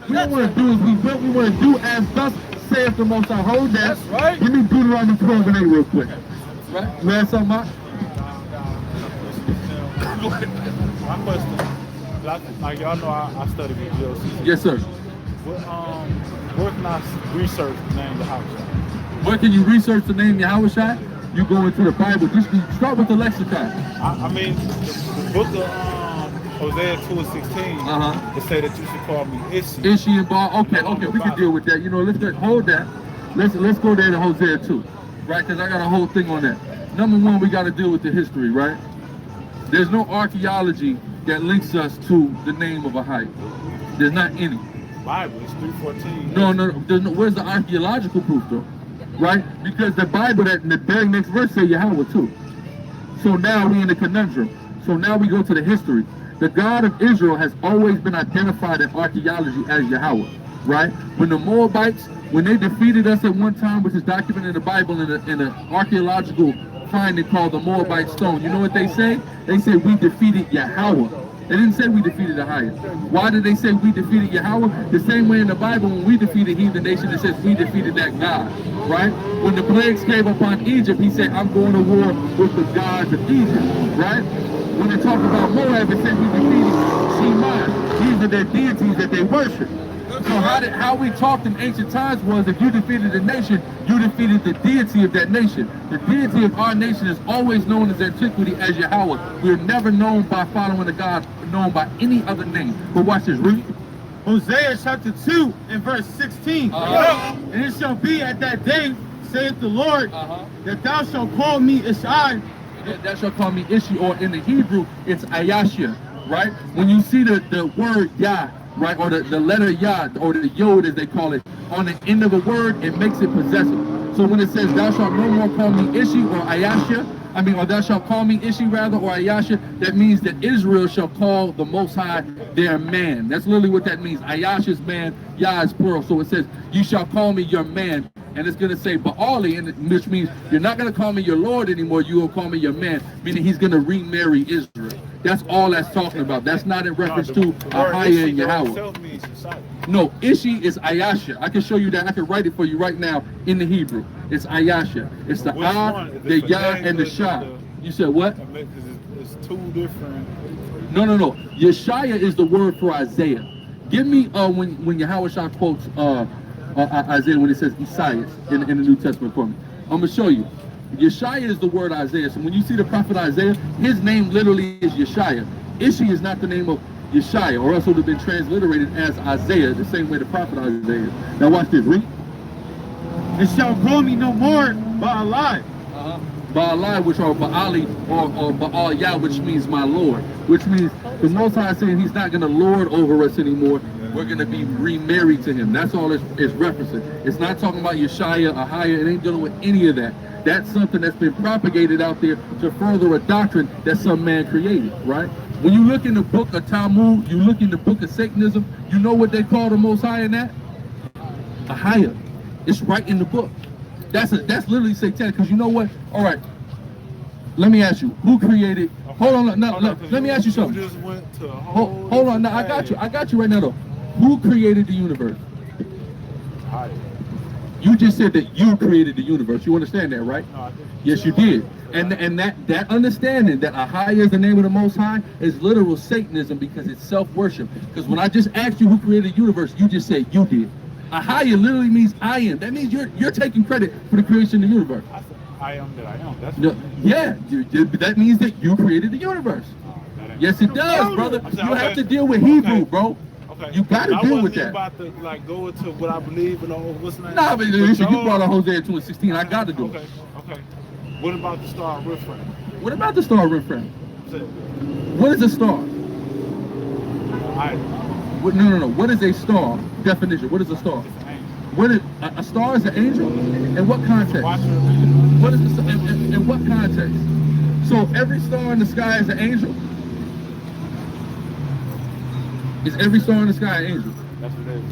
We don't want to do as we will. We want to do as thus saith the Most High. Hold that. That's right. Give me Deuteronomy 12 and 8 real quick. Right? You had something, Mark? My question, like y'all know, I study with GOC. Yes, sir. Where can I research the name of the house? Where can you research the name Yahushua? You go into the Bible. Just start with the lexicon. I mean, the book of Hosea 2:16. It say that you should call me Ishi. Ishi and Bar. Okay, we can deal with that. You know, hold that. Let's go there to Hosea 2, right? Because I got a whole thing on that. Number one, we got to deal with the history, right? There's no archaeology that links us to the name of a height. There's not any. Bible, it's 3:14. No. Where's the archaeological proof though? Right? Because the Bible, that in the very next verse say Yahweh too. So now we in a conundrum. So now we go to the history. The God of Israel has always been identified in archaeology as Yahweh, right? When the Moabites, when they defeated us at one time, which is documented in the Bible in an archaeological finding called the Moabite stone, you know what they say? They say we defeated Yahweh. They didn't say we defeated the highest. Why did they say we defeated Yahweh? The same way in the Bible, when we defeated heathen nation, it says we defeated that God, right? When the plagues came upon Egypt, he said, I'm going to war with the gods of Egypt, right? When they talk about Moab, it said we defeated Shemai. These are their deities that they worship. So how we talked in ancient times was, if you defeated a nation, you defeated the deity of that nation. The deity of our nation is always known as antiquity as Yahweh. We're never known by following a God known by any other name. But watch this, read. Hosea chapter 2 and verse 16. And it shall be at that day, saith the Lord, that thou shalt call me Ishai. Thou shalt call me Ishi, or in the Hebrew, it's Ayashia, right? When you see the word Yah, right, or the letter Yah, or the Yod as they call it, on the end of a word, it makes it possessive. So when it says, thou shalt no more call me Ishi or Ayashia, or thou shalt call me Ishi rather, or Ayashia, that means that Israel shall call the Most High their man. That's literally what that means. Ayashia is man, Yah is plural. So it says, you shall call me your man. And it's going to say Baali, which means you're not going to call me your Lord anymore, you will call me your man, meaning he's going to remarry Israel. That's all that's talking about. That's not in reference to Ahaya and Yahweh. No, Ishi is Ayashia. I can show you that. I can write it for you right now in the Hebrew. It's Ayashia. It's the Ah, the Yah, and the Shah. You said what? It's two different. No. Yeshaya is the word for Isaiah. Give me when Yahweh Shah quotes Isaiah when it says Isaiah in the New Testament for me. I'm going to show you. Yeshaya is the word Isaiah. So when you see the prophet Isaiah, his name literally is Yeshaya. Ishi is not the name of Yeshaya, or else it would have been transliterated as Isaiah, the same way the prophet Isaiah is. Now watch this, read. It shall call me no more Baalai. Baalai, which are Baali or Baal Yah, which means my Lord, which means the Most High is saying he's not going to lord over us anymore. We're going to be remarried to him. That's all it's referencing. It's not talking about Yeshaya, Ahaya. It ain't dealing with any of that. That's something that's been propagated out there to further a doctrine that some man created, right? When you look in the book of Talmud, you look in the book of Satanism, you know what they call the Most High in that? Ahaya. It's right in the book. That's literally satanic, because you know what? All right, let me ask you, who created, hold on, let me ask you something. You just went to hold on, now I got you right now though. Who created the universe? You just said that you created the universe. You understand that, right? No, yes, you did. And that understanding that Ahaya is the name of the Most High is literal Satanism, because it's self-worship. Because when I just asked you who created the universe, you just said you did. Ahaya literally means I am. That means you're taking credit for the creation of the universe. I am that I am. That's no, yeah, that means that you created the universe. Yes, it does, brother. You have to deal with Hebrew, bro. Okay. You got to deal with that. About to go into what I believe and all what's the name. Nah, but you brought on Hosea 2:16. I got to do it. Okay. What about the star riffraff? What about the star riffraff? What is a star? No. What is a star? Definition. What is a star? It's an angel. What is a star? Is an angel? In what context? What is in what context? So every star in the sky is an angel. Is every star in the sky an angel? That's what it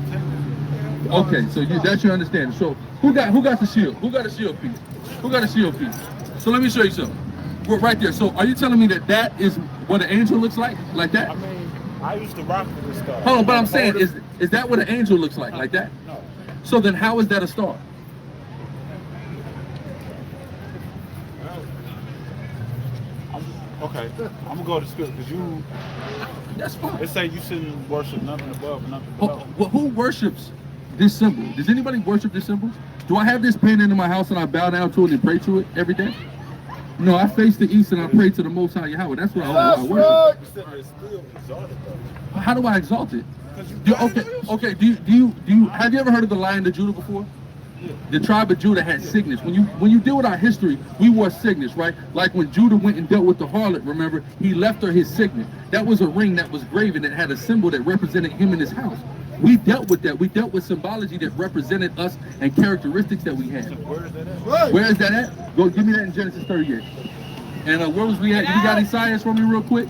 is. Okay, so that's your understanding. So who got the shield? Who got a shield piece? Who got a shield piece? So let me show you something. We're right there. So are you telling me that is what an angel looks like? Like that? I mean, I used to rock with this stuff. Hold on, but I'm saying Is that what an angel looks like that? No. So then how is that a star? Okay, I'm gonna go to script because you. That's fine. They say you shouldn't worship nothing above, nothing below. Well, who worships this symbol? Does anybody worship this symbol? Do I have this painted in my house and I bow down to it and pray to it every day? No, I face the east and I pray to the Most High Yahweh. That's what I worship. It's still exalted though. How do I exalt it? Okay. Do you have you ever heard of the Lion of Judah before? Yeah. The tribe of Judah had signets. When you deal with our history, we wore signets, right? Like when Judah went and dealt with the harlot, remember, he left her his signet. That was a ring that was graven that had a symbol that represented him and his house. We dealt with that. We dealt with symbology that represented us and characteristics that we had. Where is that at? Where is that at? Go give me that in Genesis 38. And where was we at? You got Isaiah for me real quick?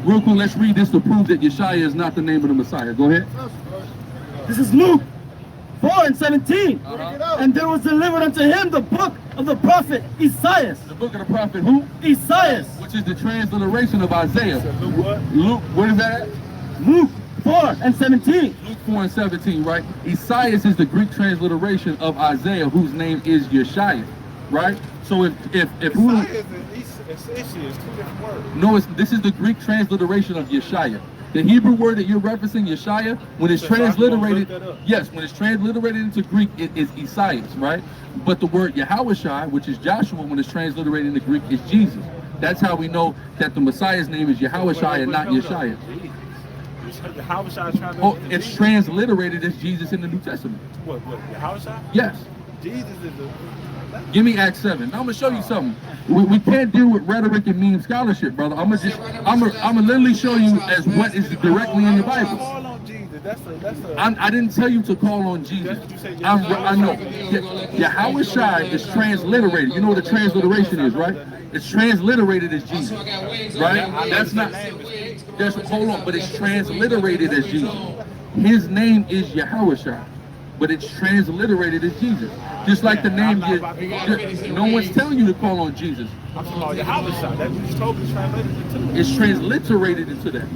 Real quick, let's read this to prove that Yeshua is not the name of the Messiah. Go ahead. This is Luke 4:17. And there was delivered unto him the book of the prophet Isaiah. The book of the prophet who? Isaiah. Which is the transliteration of Isaiah. Luke what? Luke, where is that at? Luke 4:17. Luke 4:17, right? Isaiah is the Greek transliteration of Isaiah, whose name is Yeshua, right? So if who? It's two different words. No, this is the Greek transliteration of Yeshua. The Hebrew word that you're referencing, Yeshua, when it's transliterated, yes, when it's transliterated into Greek, it is Isaiah, right? But the word Yahushua, which is Joshua, when it's transliterated into Greek, is Jesus. That's how we know that the Messiah's name is Yahushua and not Yeshua. Oh, it's transliterated as Jesus in the New Testament. What, Yahushua? Yes. Jesus is a... Give me Acts 7. Now I'm gonna show you something. We can't deal with rhetoric and meme scholarship, brother. I'm gonna literally show you as what is directly in the Bible. Call on Jesus. That's a. I didn't tell you to call on Jesus. I know. Yahushua is transliterated. You know what a transliteration is, right? It's transliterated as Jesus, right? That's not. Hold on, but it's transliterated as Jesus. His name is Yahushua, but it's transliterated as Jesus. Just like the name, no one's telling you to call on Jesus. I'm talking about Yahushua. That you told me translated into. It's transliterated into that.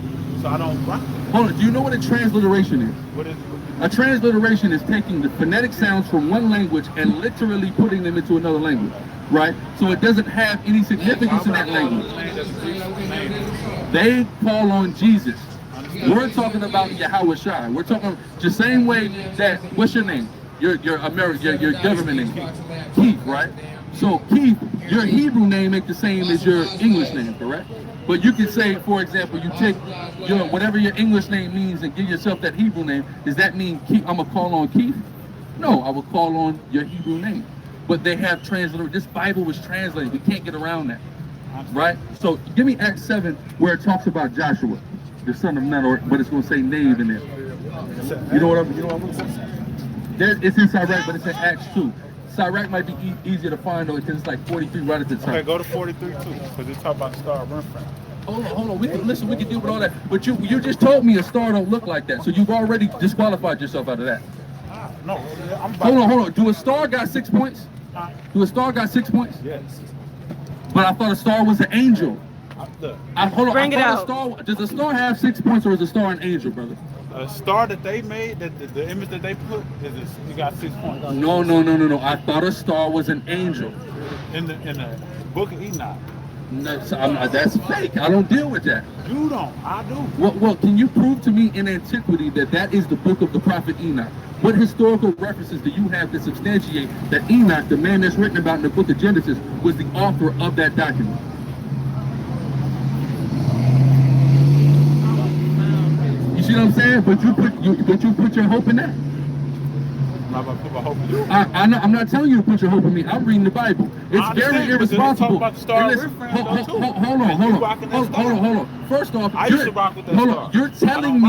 So I don't rock. Hold on, do you know what a transliteration is? What is it? A transliteration is taking the phonetic sounds from one language and literally putting them into another language, right? So it doesn't have any significance in that language. They call on Jesus. We're talking about Yahushua. We're talking the same way that, what's your name? Your government name, Keith, right? So Keith, your Hebrew name ain't the same as your English name, correct? But you can say, for example, you take your whatever your English name means and give yourself that Hebrew name. Does that mean Keith, I'm gonna call on Keith? No, I will call on your Hebrew name. But they have translated. This Bible was translated. We can't get around that, right? So give me Acts 7 where it talks about Joshua, the son of Nun, but it's gonna say Nave in there. You know what I'm gonna say? It's in Sicarii, but it's in Acts 2. Sicarii might be easier to find though, because it's like 43 right at the top. Okay, go to 43 too, because it's talking about the star of Renfrew. Hold on. We can deal with all that. But you just told me a star don't look like that, so you've already disqualified yourself out of that. No, hold on. Do a star got 6 points? Do a star got 6 points? Yes. But I thought a star was an angel. Hold on. Bring it out. Does a star have 6 points, or is a star an angel, brother? A star that they made, that the image that they put, it got 6 points. No. I thought a star was an angel. In the book of Enoch. No, that's fake. I don't deal with that. You don't. I do. Well, can you prove to me in antiquity that is the book of the prophet Enoch? What historical references do you have to substantiate that Enoch, the man that's written about in the book of Genesis, was the author of that document? You see what I'm saying? But you put your hope in that. I'm not put my hope in you. I'm not telling you to put your hope in me. I'm reading the Bible. It's very irresponsible. Hold on. First off, you're telling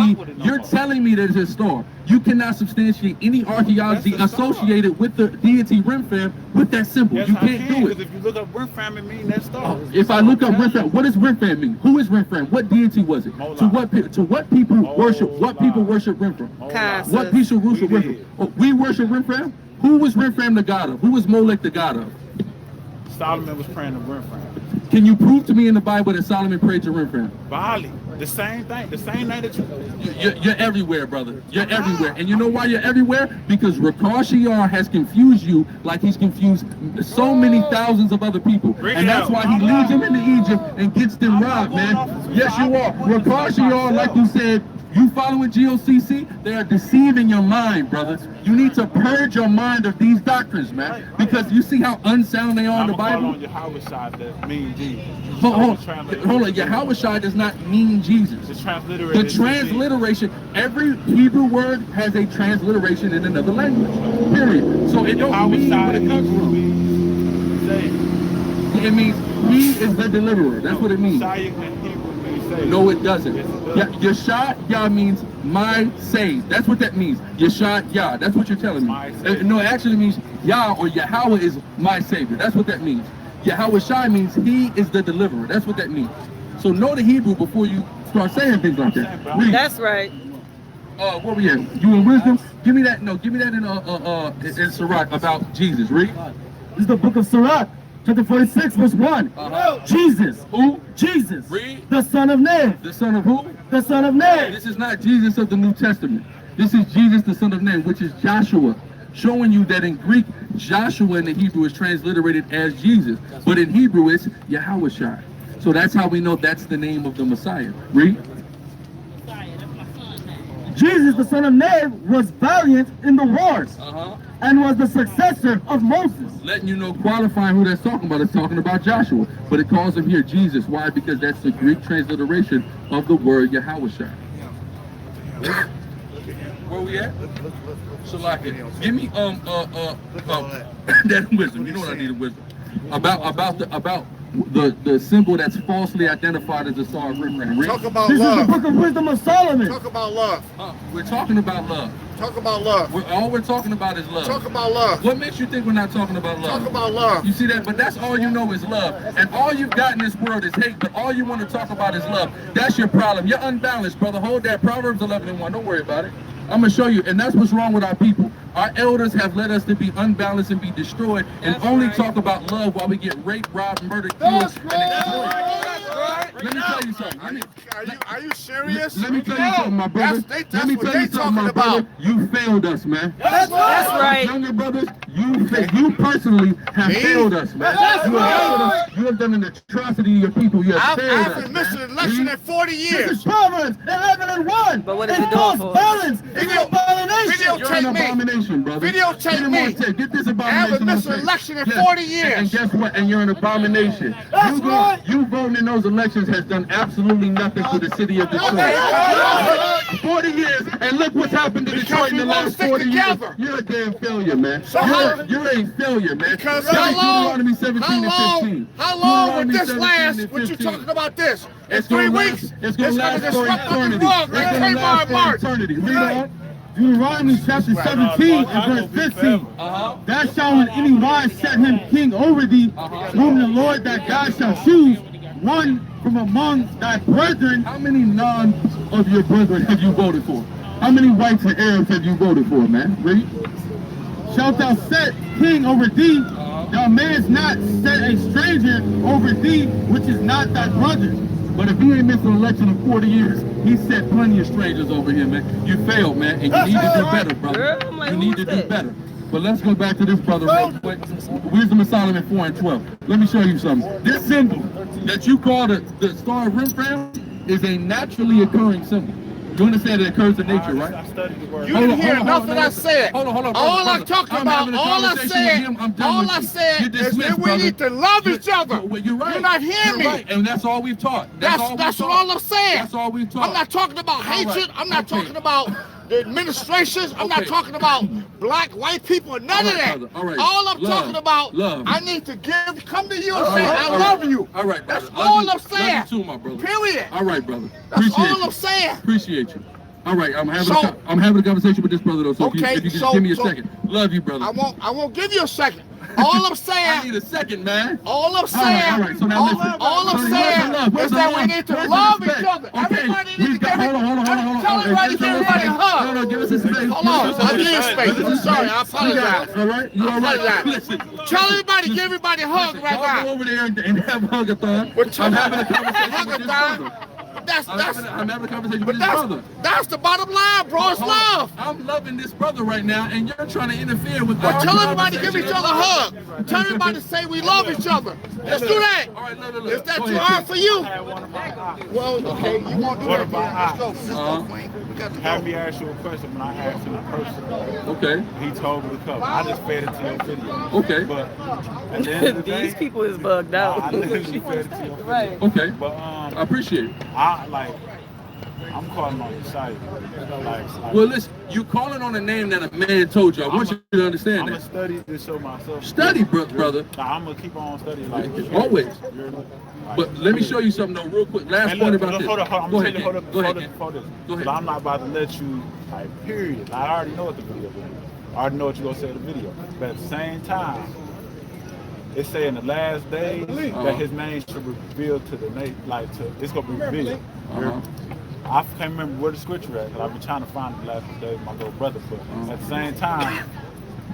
me that it's a star. You cannot substantiate any archaeology associated with the deity Renfram with that symbol. Yes, you can't do it. Because if you look up Renfram, it means that star. If I look up Renfram, what does Renfram mean? Who is Renfram? What deity was it? To what people worship? What people worship Renfram? What people worship Renfram? We worship Renfram. Who was Renfram the god of? Who was Molech the god of? Solomon was praying to Renfram. Can you prove to me in the Bible that Solomon prayed to Renfram? Baali. The same thing. The same thing that You're everywhere, brother. You're everywhere. And you know why you're everywhere? Because Rakashiyar has confused you like he's confused so many thousands of other people. And that's why he leads them into Egypt and gets them robbed, man. Yes, you are. Rakashiyar, like you said, you following GOCC, they are deceiving your mind, brother. You need to purge your mind of these doctrines, man. Because you see how unsound they are in the Bible? That means Jesus. Hold on. Yahushua does not mean Jesus. The transliteration. The transliteration, every Hebrew word has a transliteration in another language. Period. So it don't mean what it comes from. It means he is the deliverer. That's what it means. No, it doesn't. Yeshua Yah means my save. That's what that means. Yeshua Yah. That's what you're telling me. No, it actually means Yah or Yahweh is my savior. That's what that means. Yahushua means he is the deliverer. That's what that means. So know the Hebrew before you start saying things like that. Read. That's right. Where we at? You in wisdom? Give me that. No, give me that in Sirach about Jesus. Read. This is the book of Sirach, chapter 46, verse 1. Jesus. Who? Jesus. Read. The son of Nev. The son of who? The son of Nev. This is not Jesus of the New Testament. This is Jesus, the son of Nev, which is Joshua, showing you that in Greek, Joshua in the Hebrew is transliterated as Jesus, but in Hebrew it's Yahushua. So that's how we know that's the name of the Messiah. Read. Jesus, the son of Nev, was valiant in the wars and was the successor of Moses. Letting you know, qualifying who that's talking about. It's talking about Joshua, but it calls him here Jesus. Why? Because that's the Greek transliteration of the word Yahushua. Where we at? Shalaka. Give me that wisdom. You know what I need wisdom about the symbol that's falsely identified as the Star of Rimran. Talk about This love. is the book of wisdom of Solomon. Talk about love. We're talking about love. Talk about love. All we're talking about is love. Talk about love. What makes you think we're not talking about love? Talk about love. You see that? But that's all you know is love. And all you've got in this world is hate, but all you want to talk about is love. That's your problem. You're unbalanced, brother. Hold that. Proverbs 11:1. Don't worry about it. I'm going to show you. And that's what's wrong with our people. Our elders have led us to be unbalanced and be destroyed and only talk about love while we get raped, robbed, murdered, killed, and destroyed. Let me tell you something. Are you serious? Let me tell you something, my brother. Let me tell you something, my brother. You failed us, man. That's right. Younger brothers, you personally have failed us, man. You have failed us. You have done an atrocity to your people. You have failed us. I've been missing an election in 40 This years. is Proverbs 11:1. But what is it it doing for? balance. It's an abomination. You're an abomination, brother. Videotape me. Get this I abomination. haven't missed an election in 40 years. And guess what? And you're an abomination. That's right. You voting in those elections has done absolutely nothing for the city of Detroit. 40 years, and look what's happened to Detroit in the last 40 years. You're a damn failure, man. You're a failure, man. Because How how long would this last? What you talking about this? In 3 weeks? It's going to last for eternity. It's going to last for eternity. Read on. Deuteronomy chapter 17 and verse 15. Thou shalt in any wise set him king over thee, whom the Lord thy God shall choose, one from among thy brethren. How many non of your brethren have you voted for? How many whites and Arabs have you voted for, man? Read. Shalt thou set king over thee, thou mayest not set a stranger over thee, which is not thy brother. But if he ain't missed an election in 40 years, he set plenty of strangers over here, man. You failed, man, and you need to do better, brother. You need to do better. But let's go back to this brother real quick. Wisdom of Solomon 4:12. Let me show you something. This symbol that you call the Star of Rimran is a naturally occurring symbol. You understand it occurs in nature, right? You didn't hear nothing I said. Hold on. All I'm talking about, all I said is that we need to love each other. You're right. You're not hearing me. Right. And that's all we've taught. That's all I'm saying. That's all we've taught. I'm not talking about hatred. I'm not talking about the administrations. I'm not talking about black, white people, none of that. All I'm talking about, I need to come to you and say, I love you. All right, that's all I'm saying. Love you too, my brother. Period. All right, brother. That's all I'm saying. Appreciate you. All right, I'm having a conversation with this brother though. So if you just give me a second. Love you, brother. I won't give you a second. All I'm saying. I need a second, man. All I'm saying. All right. So now listen. All I'm saying is that we need to love each other. Everybody needs to hold on. Tell everybody to give everybody a hug. No, give us a space. Hold on. I'll give you space. I'm sorry. I apologize. All right. You all right? Listen. Tell everybody, give everybody a hug right now. Go over there and have a hug-a-thon. I'm having a conversation with this brother. I'm having a conversation with his brother. That's the bottom line, bro. It's love. I'm loving this brother right now, and you're trying to interfere with. Well, tell everybody to give each other a hug. Tell everybody to say we love each other. Let's do that. All right, look. Is that too hard for you? Well, okay, you want to do that? Let's go, Queen. Have me ask you a question when I asked him in person. Okay. He told me to come. I just fed it to your video. Okay. But at the end of the day, these people is bugged out. I literally fed it to your video. Right. Okay. But I appreciate it. I'm calling on your site. Well, listen, you calling on a name that a man told you. I want you to understand I'm that. gonna study to show myself. Study, brother. I'm gonna keep on studying. Like Always. But let me show you something though, real quick. Last point about this. Hold up. I'm telling you, hold up. Go ahead. I'm not about to let you, period. I already know what the video is. I already know what you're gonna say in the video. But at the same time, it say in the last days that his name should be revealed to the nation, it's gonna be revealed. I can't remember where the scripture at, because I've been trying to find the last day my little brother. But at the same time,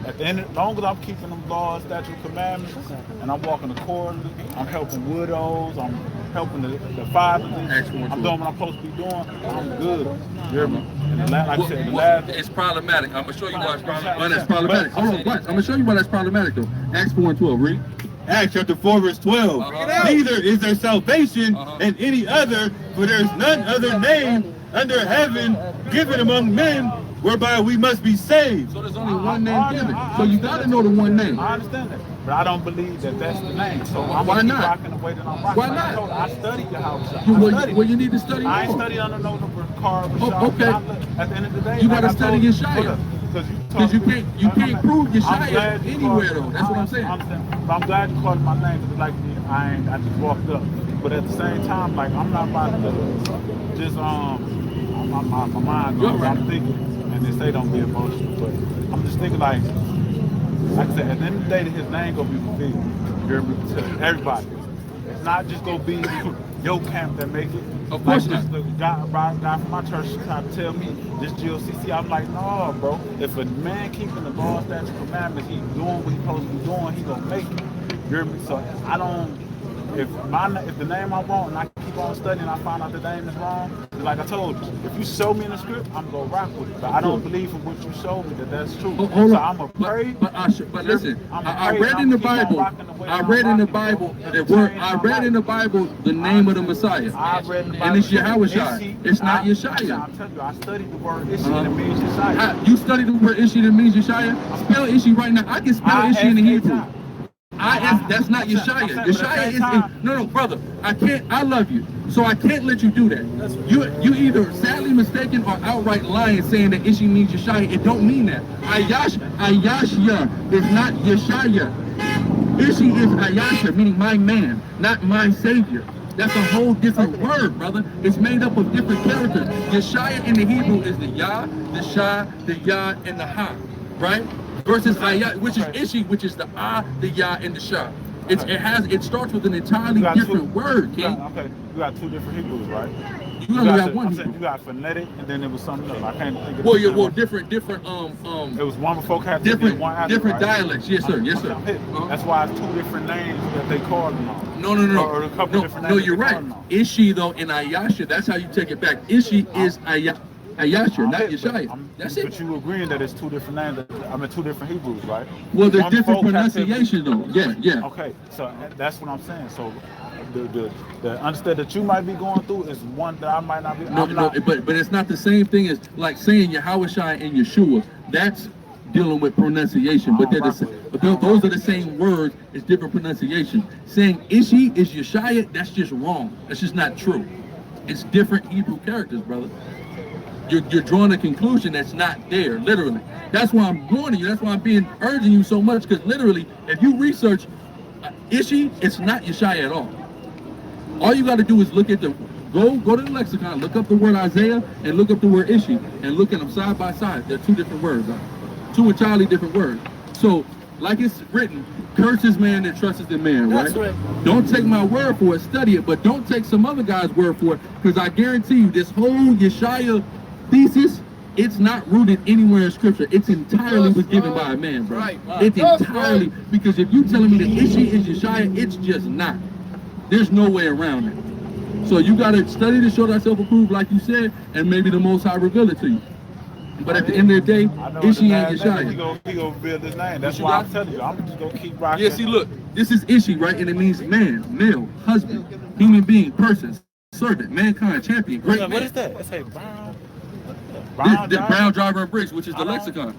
at the end, as long as I'm keeping them laws, statutes, commandments, and I'm walking accordingly, I'm helping widows, I'm helping the fathers, I'm doing what I'm supposed to be doing, I'm good. You hear me? Like I said, the last... It's problematic. I'm going to show you why it's problematic. Hold on, watch. I'm going to show you why that's problematic, though. Acts 4 and 12, read. Acts chapter 4 verse 12. Neither is there salvation in any other, for there is none other name under heaven given among men whereby we must be saved. So there's only one name given. So you got to know the one name. I understand that. But I don't believe that that's the name. So I'm Why not? rocking the way that I'm rocking. Why not? I studied the house. Well, you need to study more. I ain't studying under no car. Okay. At the end of the day, you got to study Yeshaya. Because you can't prove Yeshaya anywhere though. That's what I'm saying. But I'm glad you called my name, because I just walked up. But at the same time, I'm not about to just my mind goes. Right. I'm thinking, and they say don't be emotional, but I'm just thinking like I said, at the end of the day, his name gonna be revealed to everybody. It's not just gonna be your camp that make it. Of course not. The guy from my church tried to tell me this GOCC. I'm like, no, bro. If a man keeping the law, statutes, commandments, he doing what he's supposed to be doing, he gonna make it. You hear me? So I don't. If the name I want and I keep on studying, I find out the name is wrong. Like I told you, if you show me in the script, I'm gonna rock with it. But I don't believe from what you showed me that that's true. So I'm gonna pray. But listen, I read in the Bible. I read in the Bible the name of the Messiah. I read in the Bible. And it's Yahweh. It's not Yeshaya. I'm telling you, I studied the word Ishi and it means Yeshaya. You studied the word Ishi that means Yeshaya? Spell Ishi right now. I can spell Ishi in the Hebrew. That's not Yeshaya. Yeshaya is no, brother. I love you, so I can't let you do that. You either sadly mistaken or outright lying, saying that Ishi means Yeshaya. It don't mean that. Ayashya is not Yeshaya. Ishi is Ayasha, meaning my man, not my savior. That's a whole different word, brother. It's made up of different characters. Yeshaya in the Hebrew is the Yah, the Shah, the Yah, and the Ha, right? Versus Ayah, which is Ishi, which is the Ah, the Yah, and the Shah. It starts with an entirely different word, King. Okay, you got two different Hebrews, right? You only got one. You got phonetic, and then it was something else. I can't think of it. Well, different. It was one before Catholic, different right? dialects. Yes, sir. Yes, sir. That's why it's two different names that they called them on. No. Or a couple different names. No, you're right. Ishi though in Ayasha, that's how you take it back. Ishi is Ayasha, not Yeshaya. That's it. But you agreeing that it's two different names? Two different Hebrews, right? Well, there's different pronunciation though. Yeah. Okay, so that's what I'm saying. So the understand that you might be going through is one that I might not be. But it's not the same thing as like saying Yahweh and Yeshua. That's dealing with pronunciation, but those are the same words. It's different pronunciation. Saying Ishi is Yeshaya, that's just wrong. That's just not true. It's different Hebrew characters, brother. You're drawing a conclusion that's not there, literally. That's why I'm warning you. That's why I'm urging you so much, because literally, if you research Ishi, it's not Yeshaya at all. All you got to do is look at go to the lexicon, look up the word Isaiah, and look up the word Ishi, and look at them side by side. They're two different words, two entirely different words. So, like it's written, curse is man and trust is in man, right? That's right. Don't take my word for it, study it, but don't take some other guy's word for it, because I guarantee you, this whole Yeshaya thesis, it's not rooted anywhere in scripture. It's entirely was given by a man, bro. Right. It's entirely, because if you telling me that Ishi is Yeshaya, it's just not. There's no way around it. So you got to study to show thyself approved, like you said, and maybe the Most High reveal it to you. But at the end of the day, Ishi ain't Yeshaya. He gonna build this name. That's why I'm telling you. I'm just gonna keep rocking. Yeah, see, look, this is Ishi, right? And it means man, male, husband, human being, person, servant, mankind, champion, great man. What is that? It's a brown. Brown driver and bricks, which is the lexicon.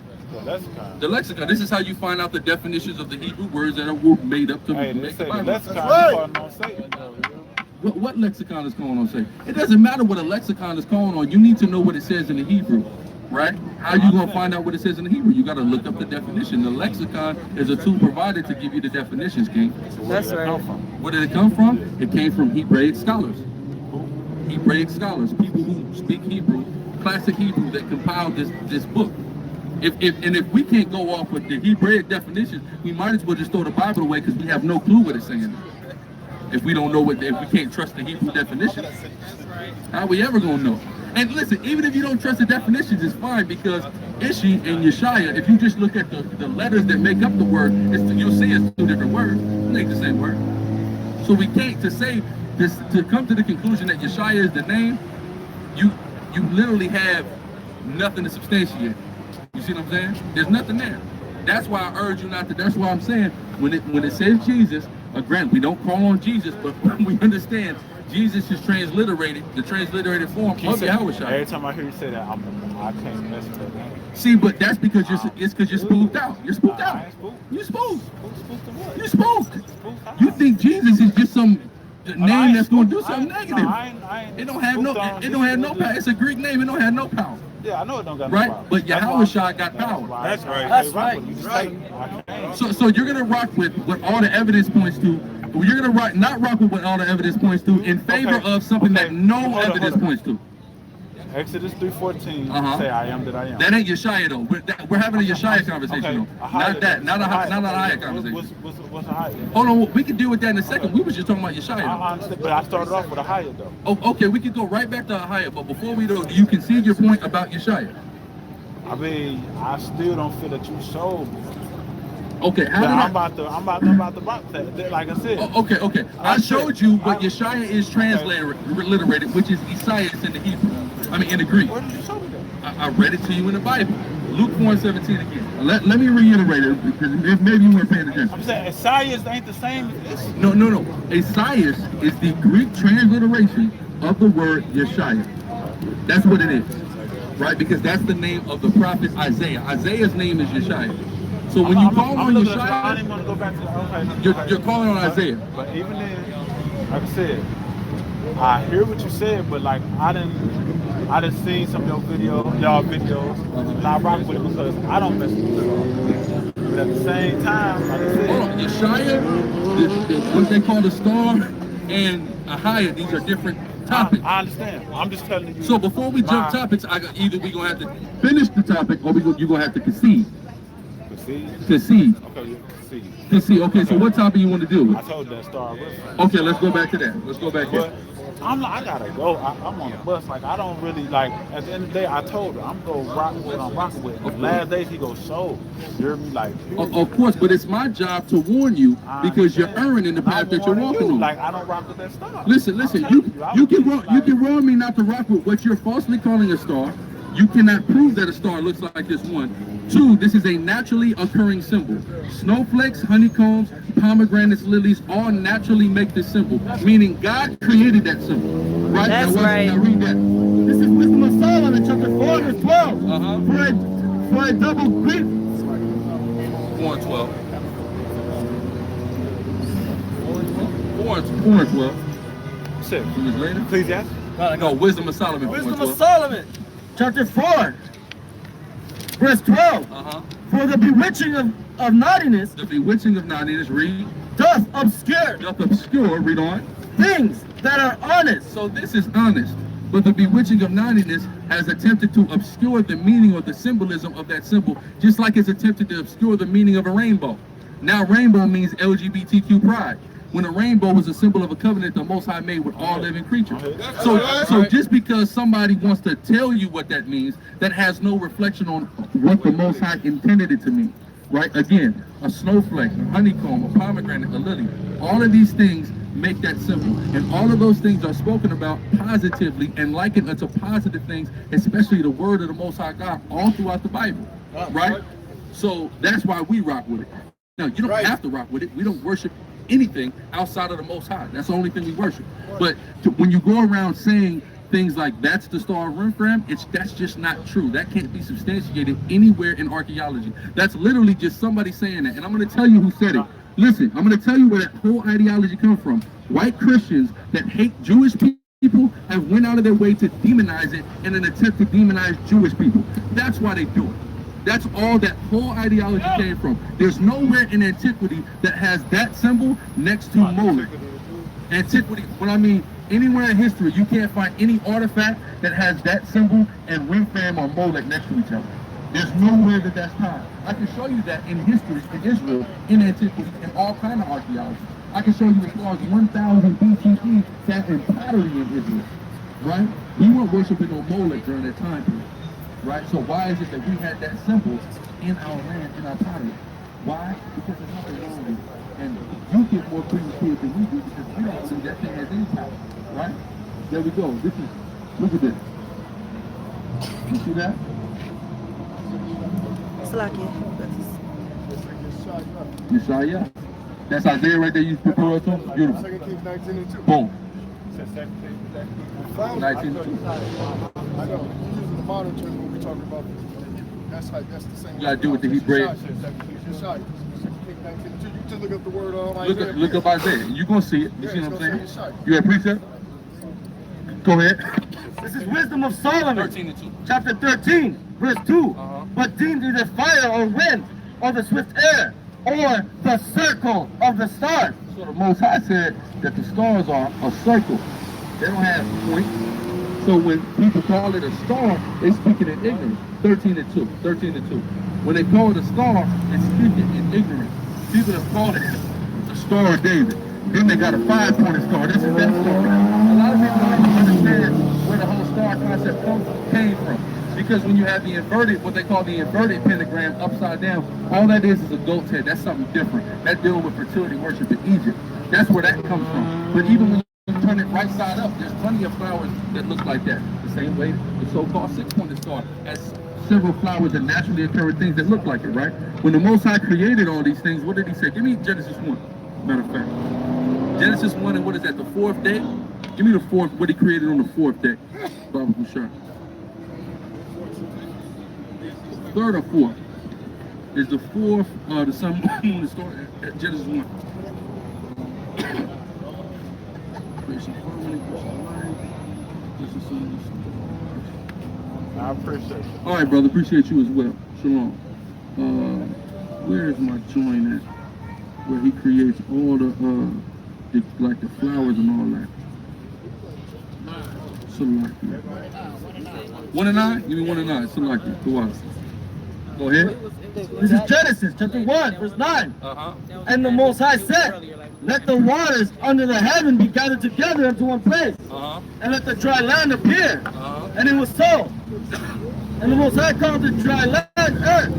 The lexicon. This is how you find out the definitions of the Hebrew words that are made up to make the Bible. What lexicon is calling on say? It doesn't matter what a lexicon is calling on. You need to know what it says in the Hebrew, right? How you gonna find out what it says in the Hebrew? You gotta look up the definition. The lexicon is a tool provided to give you the definitions, King. That's right. Where did it come from? It came from Hebraic scholars. Hebraic scholars, people who speak Hebrew, classic Hebrew, that compiled this book. If we can't go off with the Hebraic definitions, we might as well just throw the Bible away because we have no clue what it's saying. If we don't know if we can't trust the Hebrew definition, how are we ever gonna know? And listen, even if you don't trust the definitions, it's fine, because Ishi and Yeshaya, if you just look at the letters that make up the word, you'll see it's two different words. It ain't the same word. So we can't, to come to the conclusion that Yeshaya is the name, you literally have nothing to substantiate. You see what I'm saying? There's nothing there. That's why I urge you not to. That's why I'm saying when it says Jesus, granted, we don't call on Jesus, but we understand Jesus is transliterated, the transliterated form of Yahweh. Every time I hear you say that, I can't mess with that. See, but that's because you're spooked out. You're spooked out. You spooked. You spooked. You think Jesus is just some name that's going to do something negative. It don't have no power. It's a Greek name. It don't have no power. Yeah, I know it don't got right? no power. But Yahweh got power. That's right. That's right. So you're gonna rock with what all the evidence points to. You're gonna not rock with what all the evidence points to in favor of something that no evidence points to. Exodus 3:14 say I am that I am. That ain't Yeshaya though. We're having a Yeshaya conversation though. Not that. Not a Ahaya conversation. What's a Ahaya? Hold on, we can deal with that in a second. We was just talking about Yeshaya though. But I started off with a Ahaya though. Oh, okay, we can go right back to Ahaya. But before we do, you concede your point about Yeshaya. I mean, I still don't feel that you showed me. Okay, I'm about to rock that. Like I said. Okay. I showed you what Yeshaya is transliterated, which is Isaiah in the Hebrew. I mean, in the Greek. Where did you show me that? I read it to you in the Bible. Luke 4:17 again. Let me reiterate it, because maybe you weren't paying attention. I'm saying Isaiah ain't the same as this. No. Isaiah is the Greek transliteration of the word Yeshaya. That's what it is, right? Because that's the name of the prophet Isaiah. Isaiah's name is Yeshaya. So when you call on Yeshaya, I didn't want to go back to the you're calling on Isaiah. But even then, like I said, I hear what you said, but like I didn't see some of y'all videos, and I rock with it because I don't mess with it. But at the same time, like I said, hold on, Yeshaya, what they call the star, and Ahaya, these are different topics. I understand. I'm just telling you. So before we jump topics, either we're gonna have to finish the topic, or you're gonna have to concede. Concede. Okay, concede. Okay, so what topic you want to do? I told you that star. Okay, let's go back to that. Let's go back here. I gotta go. I'm on the bus. Like I don't really like. At the end of the day, I told her I'm gonna rock with what I'm rocking with. Last days he goes show. You hear me? Like. Of course, but it's my job to warn you because you're erring in the path that you're walking on. Like I don't rock with that star. Listen. You can warn me not to rock with what you're falsely calling a star. You cannot prove that a star looks like this one. 2, this is a naturally occurring symbol. Snowflakes, honeycombs, pomegranates, lilies all naturally make this symbol, meaning God created that symbol. Right? That's right. Now read that. This is Wisdom of Solomon, chapter 4, verse 12. For a double Greek. 4 and 12. 4 and 12. 6. Later? Ecclesiastes? No, Wisdom of Solomon. Wisdom of Solomon, chapter 4, verse 12. For the bewitching of naughtiness. The bewitching of naughtiness, read. Doth obscure, read on. Things that are honest. So this is honest. But the bewitching of naughtiness has attempted to obscure the meaning or the symbolism of that symbol, just like it's attempted to obscure the meaning of a rainbow. Now rainbow means LGBTQ pride, when a rainbow was a symbol of a covenant the Most High made with all living creatures. So just because somebody wants to tell you what that means, that has no reflection on what the Most High intended it to mean, right? Again, a snowflake, a honeycomb, a pomegranate, a lily, all of these things make that symbol. And all of those things are spoken about positively and likened unto positive things, especially the word of the Most High God, all throughout the Bible, right? So that's why we rock with it. Now, you don't have to rock with it. We don't worship anything outside of the Most High. That's the only thing we worship. But when you go around saying things like that's the Star of Renfram, that's just not true. That can't be substantiated anywhere in archaeology. That's literally just somebody saying that. And I'm going to tell you who said it. Listen, I'm going to tell you where that whole ideology comes from. White Christians that hate Jewish people have went out of their way to demonize it in an attempt to demonize Jewish people. That's why they do it. That's all that whole ideology came from. There's nowhere in antiquity that has that symbol next to Molech. Antiquity, what I mean, anywhere in history, you can't find any artifact that has that symbol and Renfram or Molech next to each other. There's nowhere that that's tied. I can show you that in history, in Israel, in antiquity, in all kinds of archaeology. I can show you as far as 1000 BCE that in pottery in Israel, right? We weren't worshiping no Molech during that time period, right? So why is it that we had that symbol in our land, in our pottery? Why? Because there's nothing wrong with it. And you get more credit to it than we do because we don't believe that thing has any power, right? There we go. This is, look at this. You see that? Yeshaya. That's Isaiah right there. You put to. Beautiful. 2 Kings 19 and 2. Boom. 19 19 and 2. I know. Using the modern term when we're talking about that's the same. You gotta do with the Hebrew. Yeshaya. 2 Kings 19 and 2. You just look up the word Isaiah. Look up Isaiah. You're gonna see it. You see what I'm saying? You have precept? Go ahead. This is Wisdom of Solomon. 13 and 2. Chapter 13, verse 2. But deem neither fire or wind or the swift air or the circle of the stars. So the Most High said that the stars are a circle. They don't have points. So when people call it a star, they speaking in ignorance. 13 and 2. 13 and 2. When they call it a star, they speaking in ignorance. People have called it the Star of David. Then they got a 5-pointed star. This is that star. A lot of people don't even understand where the whole star concept came from. Because when you have the inverted, what they call the inverted pentagram upside down, all that is a goat's head. That's something different. That's dealing with fertility worship in Egypt. That's where that comes from. But even when you turn it right side up, there's plenty of flowers that look like that. The same way the so-called 6-pointed star has several flowers that naturally occur, things that look like it, right? When the Most High created all these things, what did he say? Give me Genesis 1, matter of fact. Genesis 1, and what is that, the 4th day? Give me the 4th, what he created on the 4th day. Baba Bouchard. 3rd or 4th? Is the 4th, the sun, moon, the star, at Genesis 1. I appreciate it. All right, brother, appreciate you as well. Shalom. Where is my joint at? Where he creates all like the flowers and all that. Salaki. 1 and 9? Give me 1 and 9. Salaki. Go on. Go ahead. This is Genesis chapter 1, verse 9. And the Most High said, let the waters under the heaven be gathered together into one place, and let the dry land appear. And it was so. And the Most High called the dry land earth,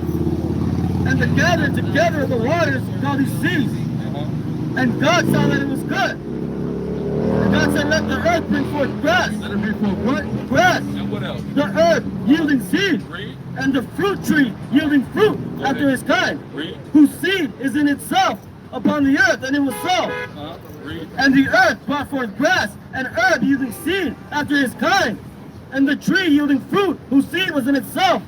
and the gathering together of the waters called these seas. And God saw that it was good. And God said, let the earth bring forth grass. Let it bring forth what? Grass. And what else? The earth yielding seed. Read. And the fruit tree yielding fruit after his kind, whose seed is in itself upon the earth, and it was so. And the earth brought forth grass and herb yielding seed after his kind, and the tree yielding fruit, whose seed was in itself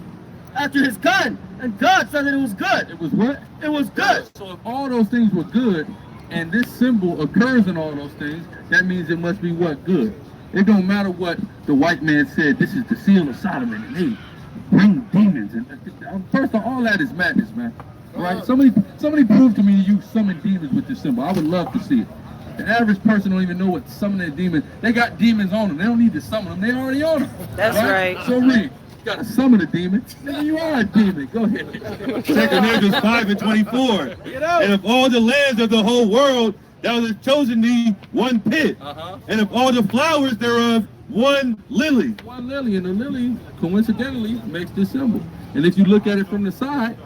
after his kind. And God said that it was good. It was what? It was good. So if all those things were good, and this symbol occurs in all those things, that means it must be what? Good. It don't matter what the white man said, this is the seal of Solomon, and they bring demons. And first of all, that is madness, man. Right? Somebody prove to me you summon demons with this symbol. I would love to see it. The average person don't even know what summoning a demon. They got demons on them. They don't need to summon them. They already on them. That's right. So read. You gotta summon a demon. Nigga, you are a demon. Go ahead. 2 Corinthians 5 and 24. And of all the lands of the whole world, thou hast chosen thee one pit. And of all the flowers thereof, one lily. One lily, and the lily coincidentally makes this symbol. And if you look at it from the side,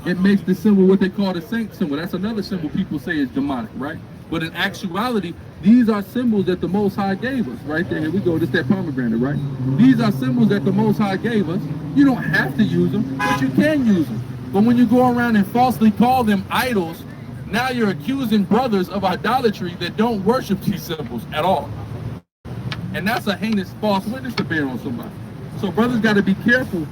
it makes the symbol what they call the saint symbol. That's another symbol people say is demonic, right? But in actuality, these are symbols that the Most High gave us. Right there, here we go. This is that pomegranate, right? These are symbols that the Most High gave us. You don't have to use them, but you can use them. But when you go around and falsely call them idols, now you're accusing brothers of idolatry that don't worship these symbols at all. And that's a heinous false witness to bear on somebody. So brothers got to be careful